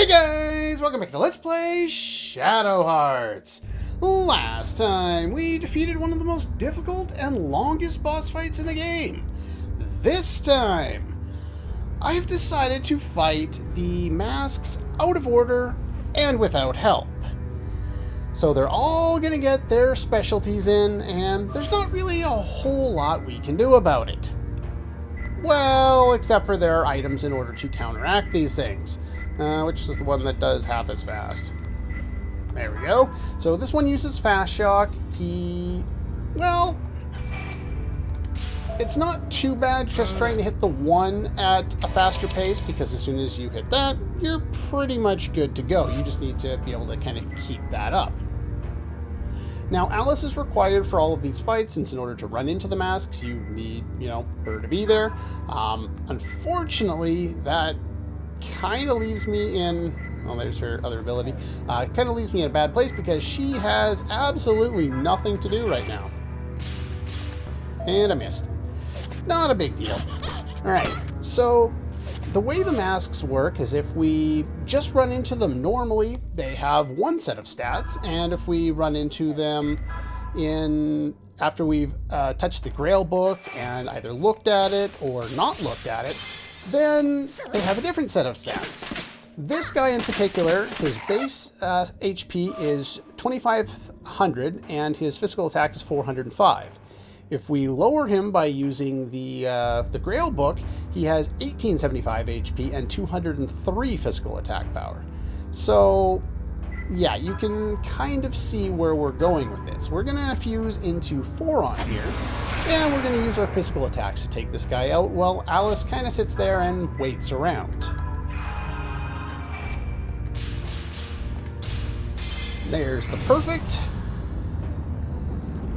Hey guys, welcome back to Let's Play Shadow Hearts. Last time we defeated one of the most difficult and longest boss fights in the game. This time, I've decided to fight the masks out of order and without help. So they're all gonna get their specialties in, and there's not really a whole lot we can do about it. Well, except for there are items in order to counteract these things. Which is the one that does half as fast. There we go. So this one uses fast shock. Well, it's not too bad just trying to hit the one at a faster pace, because as soon as you hit that, you're pretty much good to go. You just need to be able to kind of keep that up. Now, Alice is required for all of these fights, since in order to run into the masks, you need, her to be there. Unfortunately, that kind of leaves me in, well, there's her other ability, kind of leaves me in a bad place because she has absolutely nothing to do right now. And I missed. Not a big deal. Alright, so the way the masks work is if we just run into them normally, they have one set of stats, and if we run into them after we've touched the Grail book and either looked at it or not looked at it, then they have a different set of stats. This guy in particular, his base HP is 2500 and his physical attack is 405. If we lower him by using the Grail book, he has 1875 HP and 203 physical attack power. So yeah, you can kind of see where we're going with this. We're gonna fuse into Foron here, and we're gonna use our physical attacks to take this guy out while Alice kind of sits there and waits around. There's the perfect.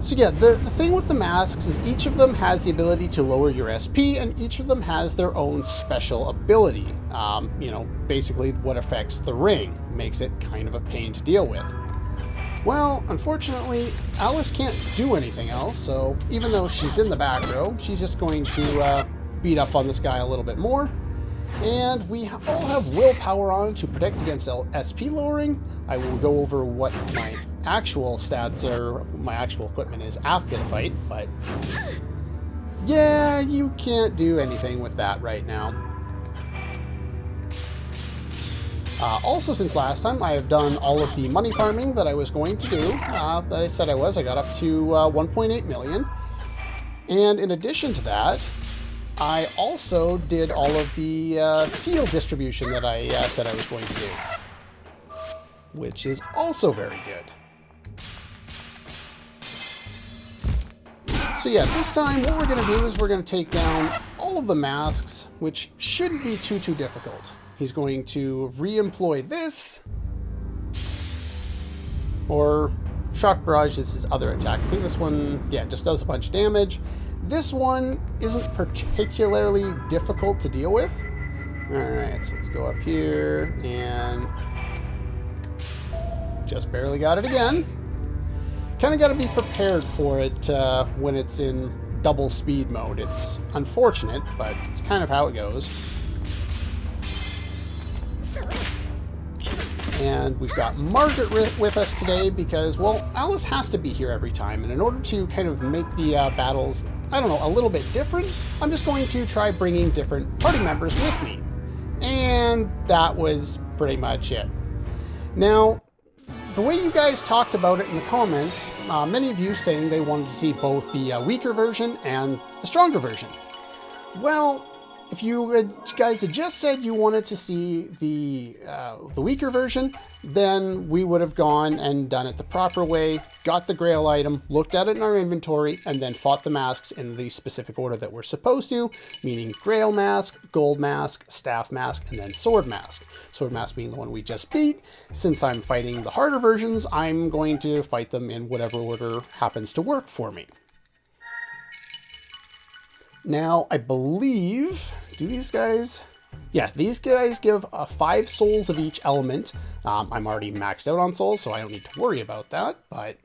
So yeah, the thing with the masks is each of them has the ability to lower your SP, and each of them has their own special ability. Basically what affects the ring. Makes it kind of a pain to deal with. Well, unfortunately, Alice can't do anything else, so even though she's in the back row, she's just going to beat up on this guy a little bit more. And we all have willpower on to protect against SP lowering. I will go over what my actual stats are, my actual equipment is after the fight, but yeah, you can't do anything with that right now. Also, since last time, I have done all of the money farming that I was going to do, that I said I was. I got up to 1.8 million. And in addition to that, I also did all of the seal distribution that I said I was going to do, which is also very good. So yeah, this time what we're going to do is we're going to take down all of the masks, which shouldn't be too difficult. He's going to re-employ this, or Shock Barrage is his other attack. I think this one, yeah, just does a bunch of damage. This one isn't particularly difficult to deal with. Alright, so let's go up here, and just barely got it again. Kind of got to be prepared for it when it's in double speed mode. It's unfortunate, but it's kind of how it goes. And we've got Margaret with us today because, well, Alice has to be here every time. And in order to kind of make the battles, I don't know, a little bit different, I'm just going to try bringing different party members with me. And that was pretty much it. Now, the way you guys talked about it in the comments, many of you saying they wanted to see both the weaker version and the stronger version. Well, if you guys had just said you wanted to see the weaker version, then we would have gone and done it the proper way, got the Grail item, looked at it in our inventory, and then fought the masks in the specific order that we're supposed to, meaning Grail mask, Gold mask, Staff mask, and then Sword mask. Sword mask being the one we just beat. Since I'm fighting the harder versions, I'm going to fight them in whatever order happens to work for me. Now, I believe, do these guys? Yeah, these guys give 5 souls of each element. I'm already maxed out on souls, so I don't need to worry about that. But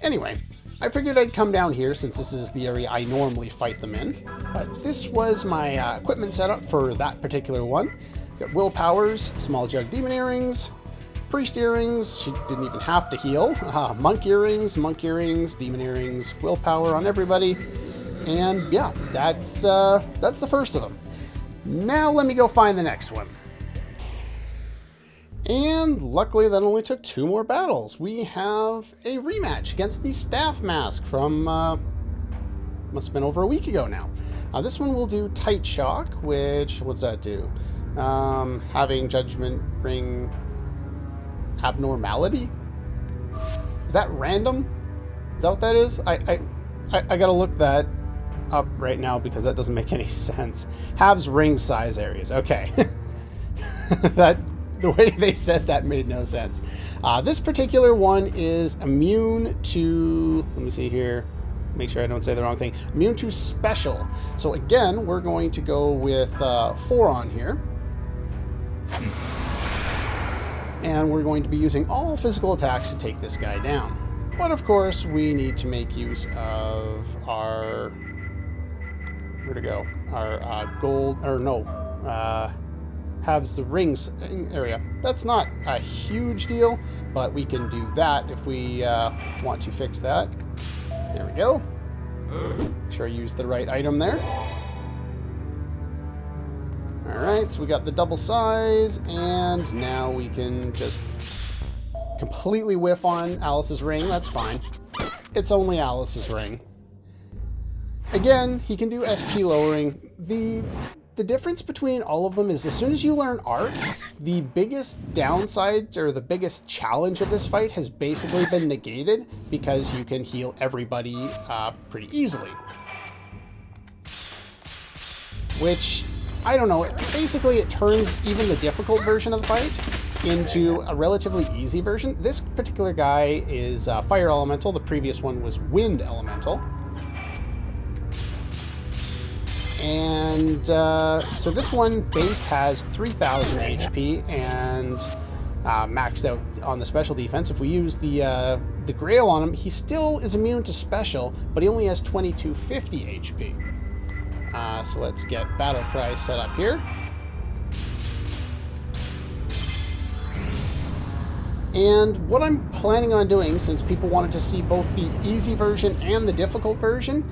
anyway, I figured I'd come down here since this is the area I normally fight them in. But this was my equipment setup for that particular one. Got willpowers, small jug demon earrings, priest earrings. She didn't even have to heal. Monk earrings, demon earrings, willpower on everybody. And yeah, that's the first of them. Now let me go find the next one. And luckily that only took 2 more battles. We have a rematch against the staff mask from, must have been over a week ago now. This one will do tight shock, which, what's that do? Having judgment ring abnormality? Is that random? Is that what that is? I gotta look that up right now because that doesn't make any sense. Halves ring size areas. Okay. The way they said that made no sense. This particular one is immune to, let me see here, make sure I don't say the wrong thing, immune to special. So again, we're going to go with 4 on here. And we're going to be using all physical attacks to take this guy down. But of course, we need to make use of our, where'd it go? Our gold, or no, has the rings area. That's not a huge deal, but we can do that if we want to fix that. There we go. Make sure I use the right item there. Alright, so we got the double size, and now we can just completely whiff on Alice's ring. That's fine. It's only Alice's ring. Again, he can do SP lowering. The difference between all of them is as soon as you learn Arc, the biggest downside or the biggest challenge of this fight has basically been negated because you can heal everybody pretty easily. Which, I don't know, basically it turns even the difficult version of the fight into a relatively easy version. This particular guy is Fire Elemental, the previous one was Wind Elemental. And so this one base has 3,000 HP and maxed out on the special defense. If we use the Grail on him, he still is immune to special, but he only has 2250 HP. So let's get Battle Cry set up here. And what I'm planning on doing, since people wanted to see both the easy version and the difficult version,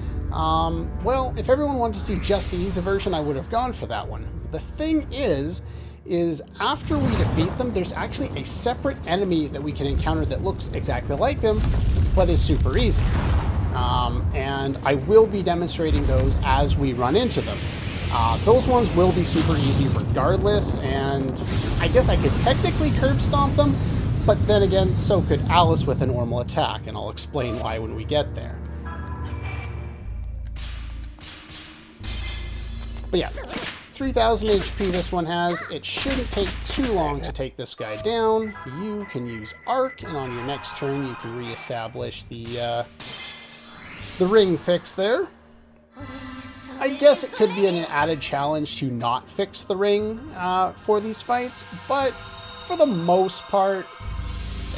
well, if everyone wanted to see just the easy version, I would have gone for that one. The thing is after we defeat them, there's actually a separate enemy that we can encounter that looks exactly like them, but is super easy. And I will be demonstrating those as we run into them. Those ones will be super easy regardless, and I guess I could technically curb stomp them, but then again, so could Alice with a normal attack, and I'll explain why when we get there. But yeah, 3,000 HP this one has. It shouldn't take too long to take this guy down. You can use Arc, and on your next turn you can reestablish the ring fix there. I guess it could be an added challenge to not fix the ring for these fights, but for the most part,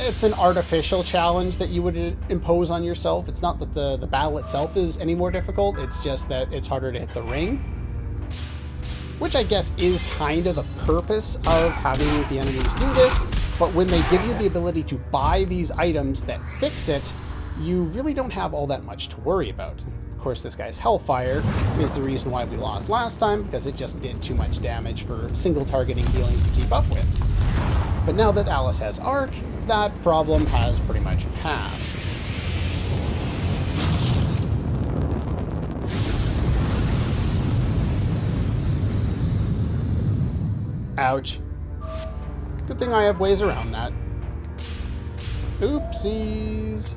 it's an artificial challenge that you would impose on yourself. It's not that the battle itself is any more difficult, it's just that it's harder to hit the ring. Which I guess is kind of the purpose of having the enemies do this, but when they give you the ability to buy these items that fix it, you really don't have all that much to worry about. Of course, this guy's Hellfire is the reason why we lost last time, because it just did too much damage for single targeting healing to keep up with. But now that Alice has Arc, that problem has pretty much passed. Ouch. Good thing I have ways around that. Oopsies.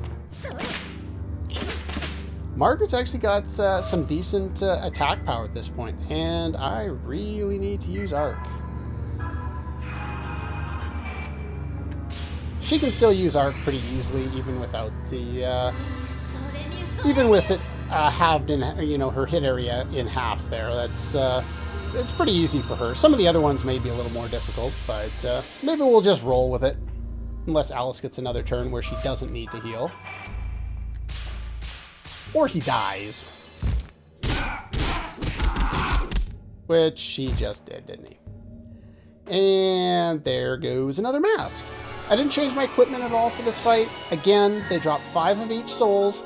Margaret's actually got some decent attack power at this point, and I really need to use Arc. She can still use Arc pretty easily, even without the, even with it halved in, her hit area in half there. That's, it's pretty easy for her. Some of the other ones may be a little more difficult, but maybe we'll just roll with it. Unless Alice gets another turn where she doesn't need to heal. Or he dies. Which she just did, didn't he? And there goes another mask. I didn't change my equipment at all for this fight. Again, they drop 5 of each souls,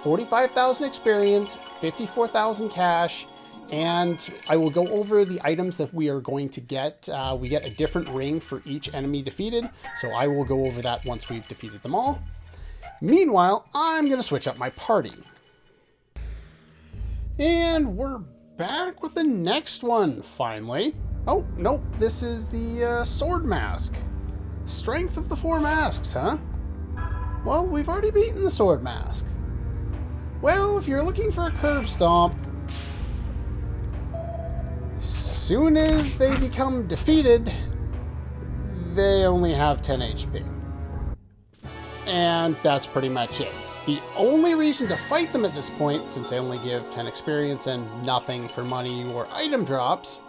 45,000 experience, 54,000 cash, and I will go over the items that we are going to get. We get a different ring for each enemy defeated, so I will go over that once we've defeated them all. Meanwhile, I'm going to switch up my party. And we're back with the next one, finally. Oh, nope, this is the sword mask. Strength of the 4 masks, huh? Well, we've already beaten the sword mask. Well, if you're looking for a curve stomp, as soon as they become defeated, they only have 10 HP. And that's pretty much it. The only reason to fight them at this point, since they only give 10 experience and nothing for money or item drops,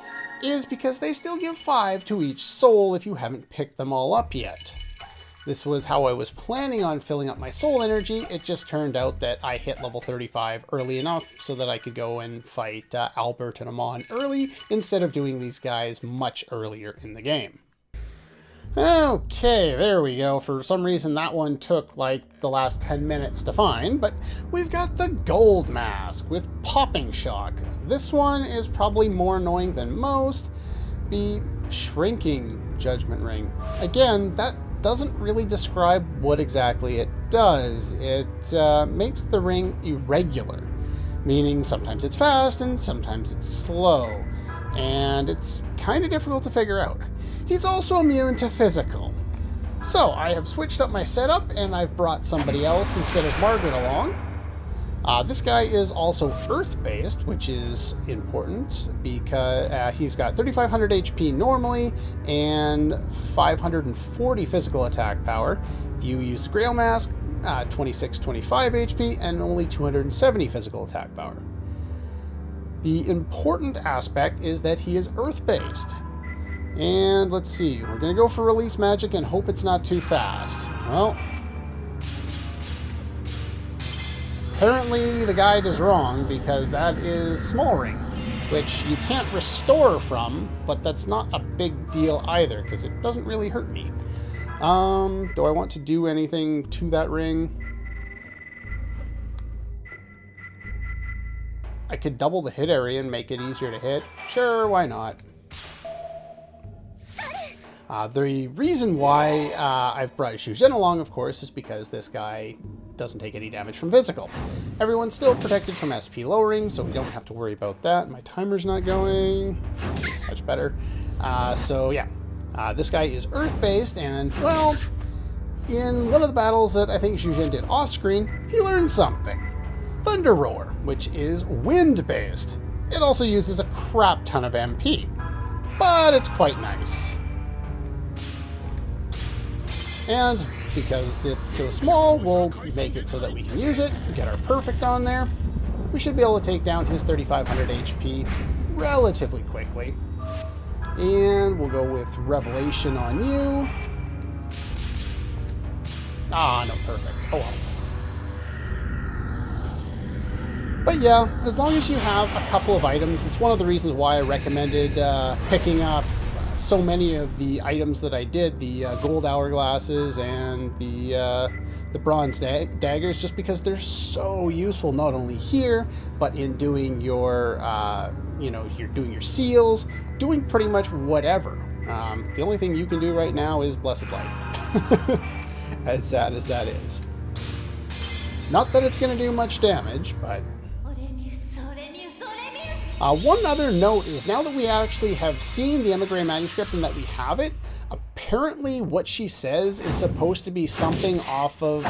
is because they still give 5 to each soul if you haven't picked them all up yet. This was how I was planning on filling up my soul energy. It just turned out that I hit level 35 early enough so that I could go and fight Albert and Amon early instead of doing these guys much earlier in the game. Okay, there we go. For some reason that one took like the last 10 minutes to find, but we've got the gold mask with popping shock. This one is probably more annoying than most. The shrinking judgment ring. Again, that doesn't really describe what exactly it does. It makes the ring irregular, meaning sometimes it's fast and sometimes it's slow, and it's kind of difficult to figure out. He's also immune to physical. So I have switched up my setup and I've brought somebody else instead of Margaret along. This guy is also earth-based, which is important because he's got 3,500 HP normally and 540 physical attack power. If you use the Grail Mask, 2625 HP and only 270 physical attack power. The important aspect is that he is earth-based. And let's see, we're going to go for release magic and hope it's not too fast. Well, apparently the guide is wrong because that is small ring, which you can't restore from, but that's not a big deal either because it doesn't really hurt me. Do I want to do anything to that ring? I could double the hit area and make it easier to hit. Sure, why not? The reason why I've brought Shujin along, of course, is because this guy doesn't take any damage from physical. Everyone's still protected from SP lowering, so we don't have to worry about that. My timer's not going. Much better. So yeah, this guy is earth-based, and, well, in one of the battles that I think Shujin did off-screen, he learned something. Thunder Roar, which is wind-based. It also uses a crap ton of MP, but it's quite nice. And because it's so small, we'll make it so that we can use it, get our perfect on there. We should be able to take down his 3,500 HP relatively quickly. And we'll go with Revelation on you. Ah, no, perfect. Oh well. But yeah, as long as you have a couple of items, it's one of the reasons why I recommended picking up so many of the items that I did, the gold hourglasses and the bronze daggers, just because they're so useful not only here, but in doing your, you're doing your seals, doing pretty much whatever. The only thing you can do right now is Blessed Light, as sad as that is. Not that it's going to do much damage, but... one other note is now that we actually have seen the Emigre manuscript and that we have it, apparently what she says is supposed to be something off of...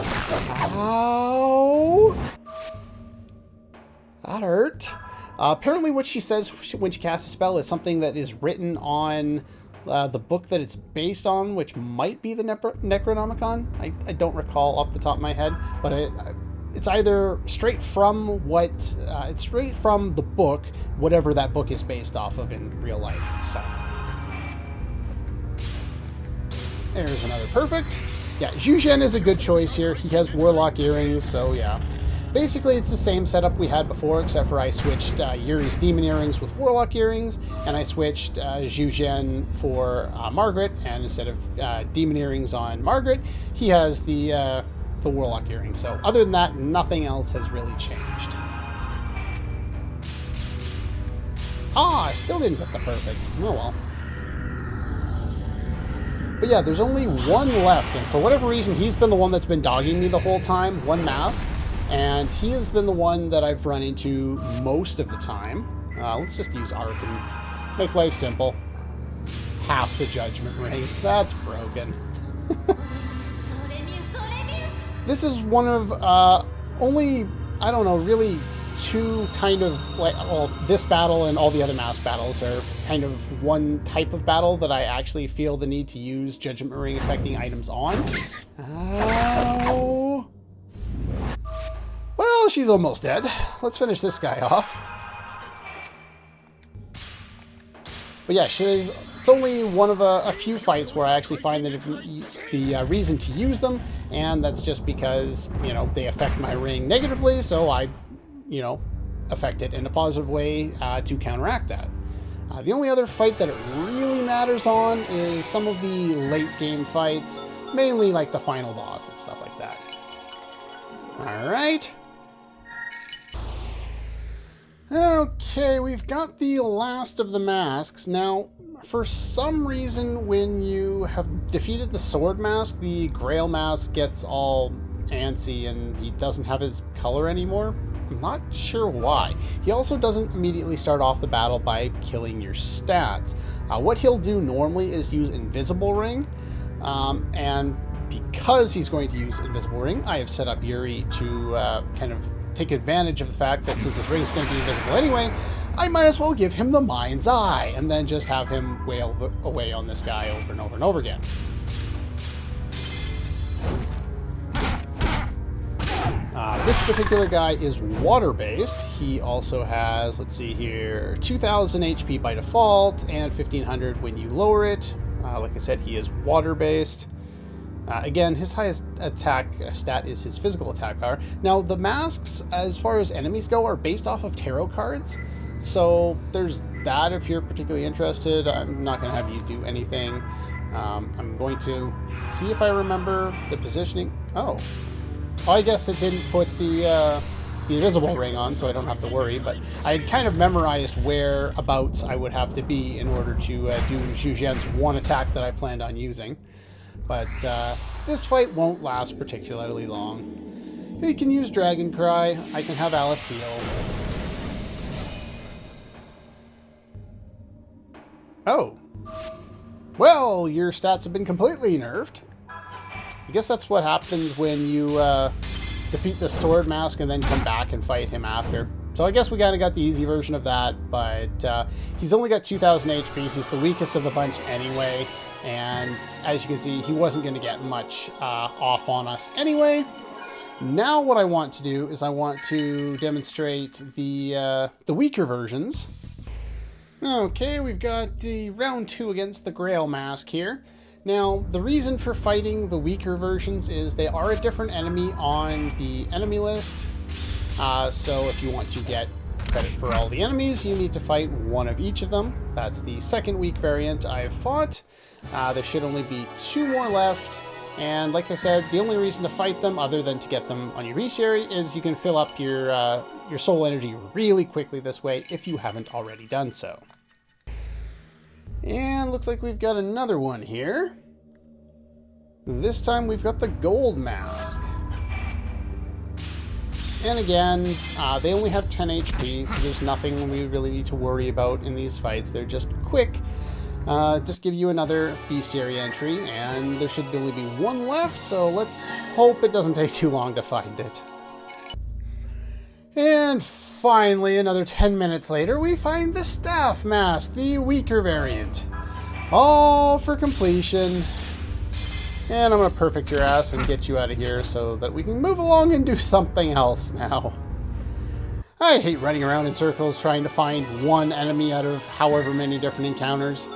Ow! That hurt. Apparently what she says when she casts a spell is something that is written on the book that it's based on, which might be the Necronomicon. I don't recall off the top of my head, but it's either straight from it's straight from the book, whatever that book is based off of in real life. So there's another perfect. Yeah, Zhuzhen is a good choice here. He has Warlock earrings, so yeah. Basically, it's the same setup we had before, except for I switched Yuri's Demon Earrings with Warlock Earrings, and I switched Zhu for Margaret, and instead of Demon Earrings on Margaret, he has the Warlock Earrings. So other than that, nothing else has really changed. I still didn't get the perfect. Oh well. But yeah, there's only one left, and for whatever reason, he's been the one that's been dogging me the whole time, one mask. And he has been the one that I've run into most of the time. Let's just use Arc and make life simple. Half the Judgment Ring. That's broken. This is one of only, I don't know, really two kind of, like, well, this battle and all the other mask battles are kind of one type of battle that I actually feel the need to use Judgment Ring affecting items on. Ow. Well, she's almost dead. Let's finish this guy off. But yeah, it's only one of a few fights where I actually find that the reason to use them, and that's just because, you know, they affect my ring negatively, so I, you know, affect it in a positive way to counteract that. The only other fight that it really matters on is some of the late game fights, mainly like the final boss and stuff like that. Alright. Okay, we've got the last of the masks. Now, for some reason, when you have defeated the sword mask, the Grail mask gets all antsy and he doesn't have his color anymore. I'm not sure why. He also doesn't immediately start off the battle by killing your stats. What he'll do normally is use Invisible Ring, and because he's going to use Invisible Ring, I have set up Yuri to kind of take advantage of the fact that since his ring is going to be invisible anyway, I might as well give him the Mind's Eye and then just have him wail away on this guy over and over and over again. This particular guy is water-based. He also has, let's see here, 2,000 HP by default and 1,500 when you lower it. Like I said, he is water-based. Again, his highest attack stat is his physical attack power. Now, the masks, as far as enemies go, are based off of tarot cards. So there's that if you're particularly interested. I'm not going to have you do anything. I'm going to see if I remember the positioning. Oh, I guess it didn't put the invisible ring on, so I don't have to worry. But I had kind of memorized whereabouts I would have to be in order to do Zhu Jian's one attack that I planned on using. But this fight won't last particularly long. You can use Dragon Cry. I can have Alice heal. Oh. Well, your stats have been completely nerfed. I guess that's what happens when you defeat the sword mask and then come back and fight him after. So I guess we kind of got the easy version of that, but he's only got 2,000 HP. He's the weakest of the bunch anyway. And as you can see, he wasn't going to get much off on us anyway. Now what I want to do is I want to demonstrate the weaker versions. Okay, we've got the round 2 against the Grail mask here. Now, the reason for fighting the weaker versions is they are a different enemy on the enemy list. So if you want to get credit for all the enemies, you need to fight one of each of them. That's the second weak variant I've fought. There should only be 2 more left, and like I said, the only reason to fight them, other than to get them on your bestiary, is you can fill up your soul energy really quickly this way if you haven't already done so. And looks like we've got another one here. This time we've got the gold mask. And again, they only have 10 HP, so there's nothing we really need to worry about in these fights. They're just quick. Just give you another bestiary entry, and there should only be 1 left, so let's hope it doesn't take too long to find it. And finally, another 10 minutes later, we find the staff mask, the weaker variant. All for completion. And I'm going to perfect your ass and get you out of here so that we can move along and do something else now. I hate running around in circles trying to find one enemy out of however many different encounters.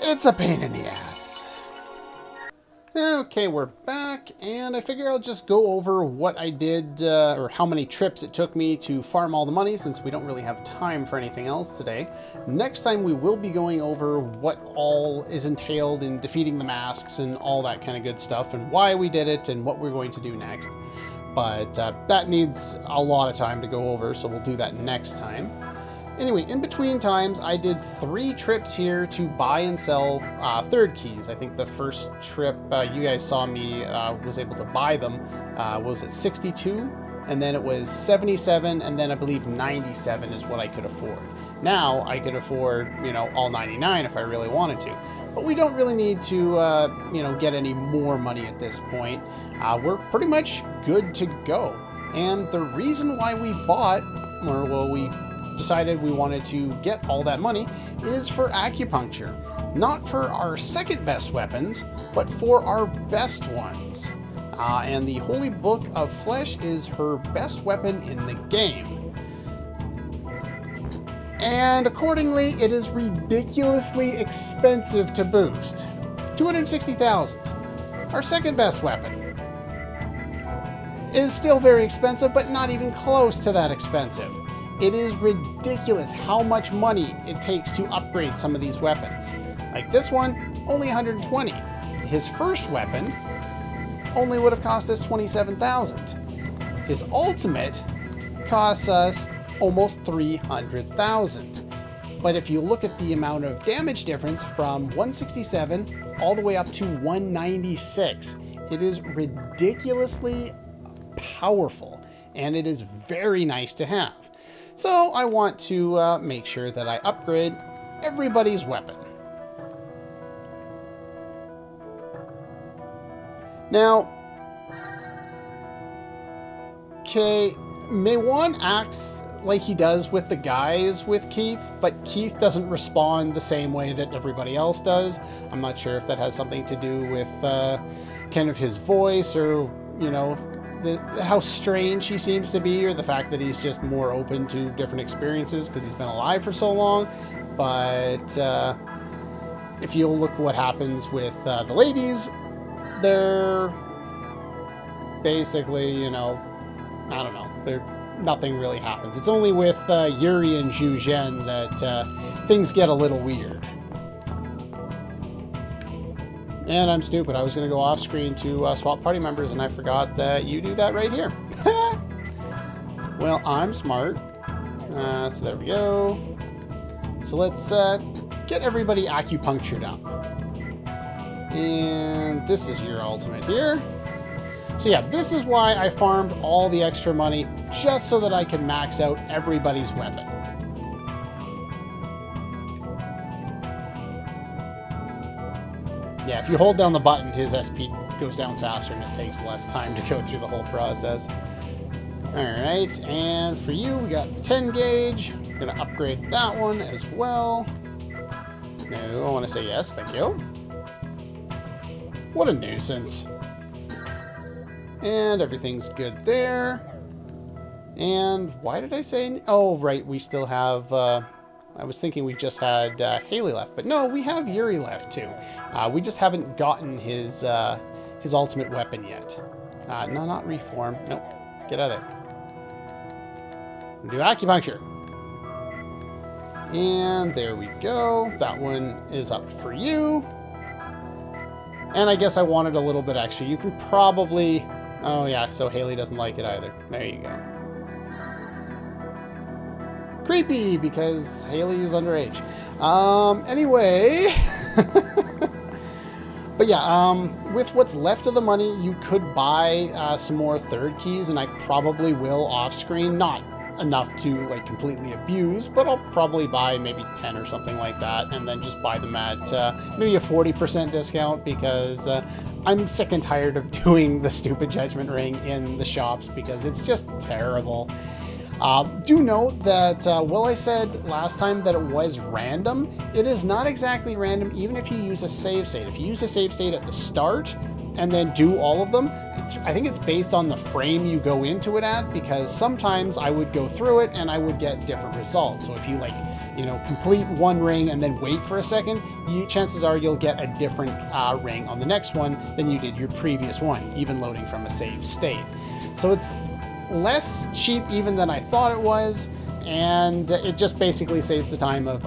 It's a pain in the ass. Okay, we're back, and I figure I'll just go over what I did, or how many trips it took me to farm all the money, since we don't really have time for anything else today. Next time we will be going over what all is entailed in defeating the masks and all that kind of good stuff, and why we did it, and what we're going to do next. But that needs a lot of time to go over, so we'll do that next time. Anyway, in between times, I did 3 trips here to buy and sell third keys. I think the first trip you guys saw me was able to buy them. What was it, 62? And then it was 77, and then I believe 97 is what I could afford. Now I could afford, you know, all 99 if I really wanted to. But we don't really need to, you know, get any more money at this point. We're pretty much good to go. And the reason why we bought, or well, we decided we wanted to get all that money is for acupuncture. Not for our second best weapons, but for our best ones. And the Holy Book of Flesh is her best weapon in the game. And accordingly, it is ridiculously expensive to boost. 260,000. Our second best weapon is still very expensive, but not even close to that expensive. It is ridiculous how much money it takes to upgrade some of these weapons. Like this one, only 120. His first weapon only would have cost us 27,000. His ultimate costs us almost 300,000. But if you look at the amount of damage difference from 167 all the way up to 196, it is ridiculously powerful, and it is very nice to have. So I want to make sure that I upgrade everybody's weapon. Now, okay, Maywan acts like he does with the guys with Keith, but Keith doesn't respond the same way that everybody else does. I'm not sure if that has something to do with kind of his voice, or, you know, how strange he seems to be, or the fact that he's just more open to different experiences because he's been alive for so long. But if you look what happens with the ladies, they're basically, you know, I don't know, nothing really happens. It's only with Yuri and Zhu Zhen that things get a little weird. And I'm stupid. I was going to go off screen to swap party members, and I forgot that you do that right here. Well, I'm smart. So there we go. So let's get everybody acupunctured up. And this is your ultimate here. So yeah, this is why I farmed all the extra money, just so that I can max out everybody's weapon. Yeah, if you hold down the button, his SP goes down faster and it takes less time to go through the whole process. Alright, and for you, we got the 10 gauge. We're going to upgrade that one as well. No, I want to say yes, thank you. What a nuisance. And everything's good there. And why did I say... Oh, right, we still have... I was thinking we just had Haley left, but no, we have Yuri left too. We just haven't gotten his ultimate weapon yet. No, not reform. Nope. Get out of there. Do acupuncture. And there we go. That one is up for you. And I guess I wanted a little bit extra. You can probably... Oh yeah, so Haley doesn't like it either. There you go. Creepy, because Haley is underage. Anyway. But yeah, with what's left of the money, you could buy some more third keys, and I probably will off screen. Not enough to like completely abuse, but I'll probably buy maybe 10 or something like that, and then just buy them at maybe a 40% discount, because I'm sick and tired of doing the stupid judgment ring in the shops, because it's just terrible. Do note that while I said last time that it was random, it is not exactly random even if you use a save state. If you use a save state at the start and then do all of them, I think it's based on the frame you go into it at, because sometimes I would go through it and I would get different results. So if complete one ring and then wait for a second, chances are you'll get a different ring on the next one than you did your previous one, even loading from a save state. So it's less cheap even than I thought it was, and it just basically saves the time of,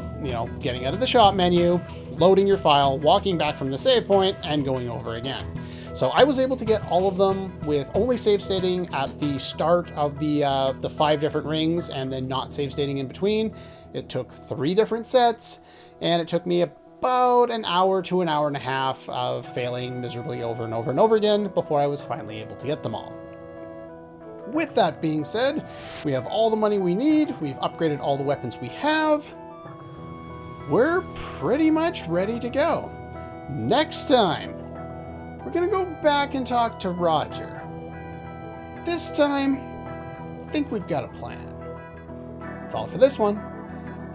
getting out of the shop menu, loading your file, walking back from the save point, and going over again. So I was able to get all of them with only save stating at the start of the 5 different rings and then not save stating in between. It took 3 different sets, and it took me about an hour to an hour and a half of failing miserably over and over and over again before I was finally able to get them all. With that being said, we have all the money we need. We've upgraded all the weapons we have. We're pretty much ready to go. Next time, we're going to go back and talk to Roger. This time, I think we've got a plan. That's all for this one,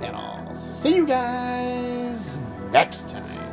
and I'll see you guys next time.